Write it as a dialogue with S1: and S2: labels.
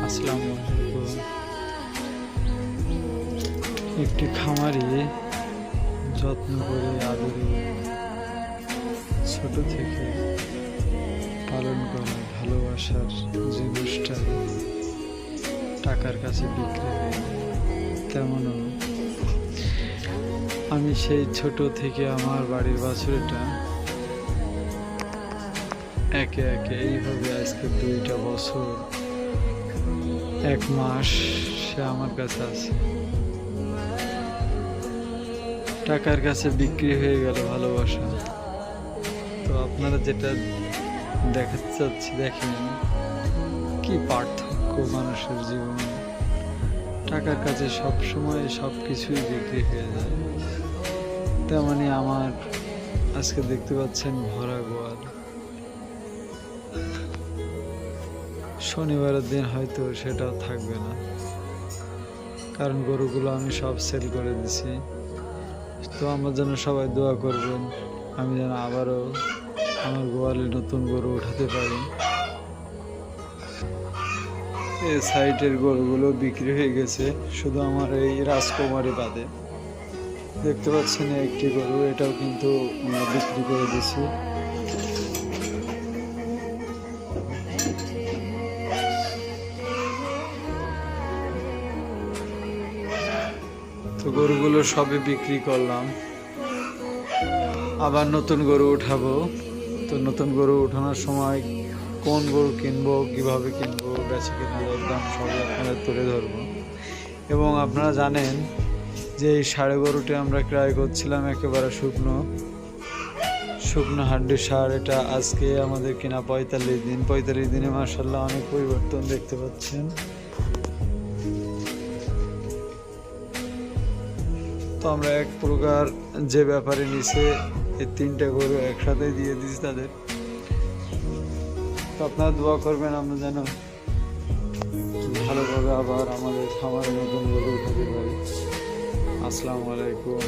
S1: আসসালামু আলাইকুম। একটি খামারি যত্ন করে আদরে ছোট থেকে পালন করা ভালোবাসার জিনিসটা টাকার কাছে বিক্রি হয়ে যায়, তেমনও আমি সেই ছোট থেকে আমার বাড়ির বাছুরটা একে একে এইভাবে আজকে 2টা বছর 1 মাস সে আমার কাছে আছে। টাকার কাছে বিক্রি হয়ে গেল ভালোবাসা। তো আপনারা যেটা দেখাতে চাচ্ছি, দেখেন কি পার্থক্য মানুষের জীবনে। টাকার কাছে সবসময় সব কিছুই বিক্রি হয়ে যায়। তেমনি আমার আজকে দেখতে পাচ্ছেন ভরা গোয়াল। শনিবারের দিন হয়তো সেটাও থাকবে না, কারণ গরুগুলো আমি সব সেল করে দিছি। তো আমার জন্য সবাই দোয়া করবেন, আমি যেন আবারও আমার গোয়ালে নতুন গরু উঠাতে পারি। এই সাইডের গরুগুলো বিক্রি হয়ে গেছে, শুধু আমার এই রাজকুমারী বাদে। দেখতে পাচ্ছেন একটি গরু, এটাও কিন্তু বিক্রি করে দিছি। তো গরুগুলো সবই বিক্রি করলাম, আবার নতুন গরু উঠাবো। তো নতুন গরু উঠানোর সময় কোন গরু কিনবো, কিভাবে কিনবো, বেচে কিনা দাম সবই আপনাদের তুলে ধরবো। এবং আপনারা জানেন যে এই ষাঁড় গরুটি আমরা ক্রয় করছিলাম একেবারে শুকনো হাড্ডির ষাঁড়। এটা আজকে আমাদের কিনা 45 দিন। 45 দিনে মাশাআল্লাহ অনেক পরিবর্তন দেখতে পাচ্ছেন। তো আমরা এক প্রকার যে ব্যাপারে নিচে এই 3টা গরু একসাথে দিয়ে দিয়েছি তাদের। তো আপনারা দোয়া করবেন আমরা যেন ভালোভাবে আবার আমাদের খামারে নতুন গরু উঠাতে পারি। আসসালামু আলাইকুম।